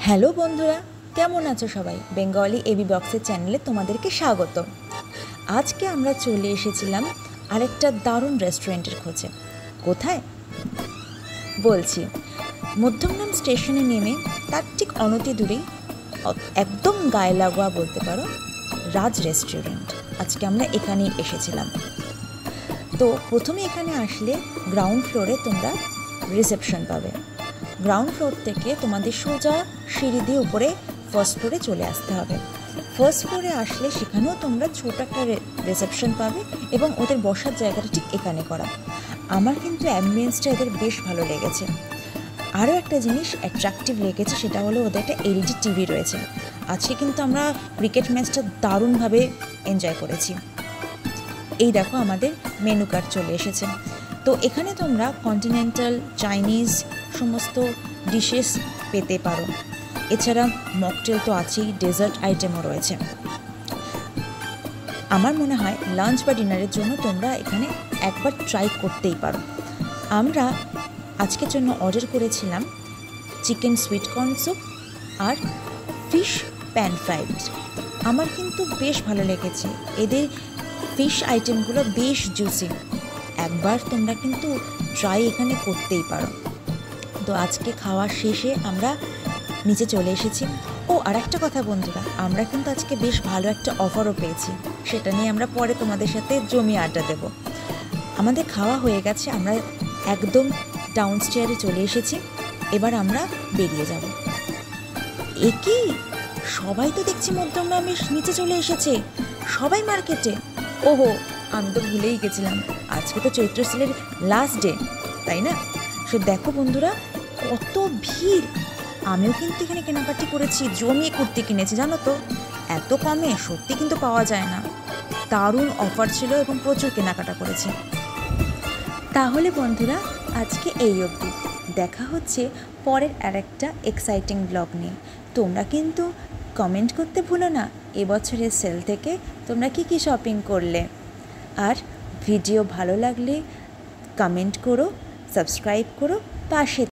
Hello বন্ধুরা, কেমন আছো সবাই? বেঙ্গলি এবি ব্লগসের চ্যানেলে তোমাদেরকে স্বাগত। আজকে আমরা চলে এসেছিলাম আরেকটা দারুণ রেস্টুরেন্টের খোঁজে। কোথায় বলছি, মধ্যমগ্রাম স্টেশনে নেমে তার ঠিক অনতি দূরেই একদম গায়ে লাগোয়া বলতে পারো রাজ রেস্টুরেন্ট। আজকে আমরা এখানেই এসেছিলাম। তো প্রথমে এখানে আসলে গ্রাউন্ড ফ্লোরে তোমরা রিসেপশন পাবে। গ্রাউন্ড ফ্লোর থেকে তোমাদের সোজা সিঁড়ি দিয়ে উপরে ফার্স্ট ফ্লোরে চলে আসতে হবে। ফার্স্ট ফ্লোরে আসলে সেখানেও তোমরা ছোট একটা রিসেপশন পাবে এবং ওদের বসার জায়গাটা ঠিক এখানে করা। আমার কিন্তু অ্যাম্বিয়েন্সটা এদের বেশ ভালো লেগেছে। আরও একটা জিনিস অ্যাট্রাকটিভ লেগেছে, সেটা হলো ওদের একটা এলইডি টিভি রয়েছে। আজকে কিন্তু আমরা ক্রিকেট ম্যাচটা দারুণভাবে এনজয় করেছি। এই দেখো আমাদের মেনু কার্ড চলে এসেছে। তো এখানে তোমরা কন্টিনেন্টাল, চাইনিজ সমস্ত ডিশেস পেতে পারো। এছাড়া মকটেল তো আছেই, ডেজার্ট আইটেমও রয়েছে। আমার মনে হয় লাঞ্চ বা ডিনারের জন্য তোমরা এখানে একবার ট্রাই করতেই পারো। আমরা আজকের জন্য অর্ডার করেছিলাম চিকেন সুইট কর্ন স্যুপ আর ফিশ প্যান ফ্রাইড। আমার কিন্তু বেশ ভালো লেগেছে, এদের ফিশ আইটেমগুলো বেশ জুসি। একবার তোমরা কিন্তু ট্রাই এখানে করতেই পারো। তো আজকে খাওয়া শেষে আমরা নিচে চলে এসেছি। ও আর একটা কথা বন্ধুরা, আমরা কিন্তু আজকে বেশ ভালো একটা অফারও পেয়েছি, সেটা নিয়ে আমরা পরে তোমাদের সাথে জমিয়ে আড্ডা দেব। আমাদের খাওয়া হয়ে গেছে, আমরা একদম ডাউনস্টেয়ারে চলে এসেছি। এবার আমরা বেরিয়ে যাব। কি সবাই তো দেখছি মধ্যমগ্রামে নিচে চলে এসেছে, সবাই মার্কেটে। ওহো, আমি তো ভুলেই গেছিলাম, আজকে তো চৈত্র সেলের লাস্ট ডে, তাই না? সো দেখো বন্ধুরা, কত ভিড়। আমিও কিন্তু এখানে কেনাকাটি করেছি, জমিয়ে কুর্তি কিনেছি, জানো তো। এত কমে সত্যি কিন্তু পাওয়া যায় না। দারুণ অফার ছিল এবং প্রচুর কেনাকাটা করেছি। তাহলে বন্ধুরা, আজকে এই অবধি। দেখা হচ্ছে পরের আরেকটা এক্সাইটিং ব্লগ নিয়ে। তোমরা কিন্তু কমেন্ট করতে ভুলো না এবছরের সেল থেকে তোমরা কি শপিং করলে। আর ভিডিও ভালো লাগলে কমেন্ট করো, সাবস্ক্রাইব করো, পাশে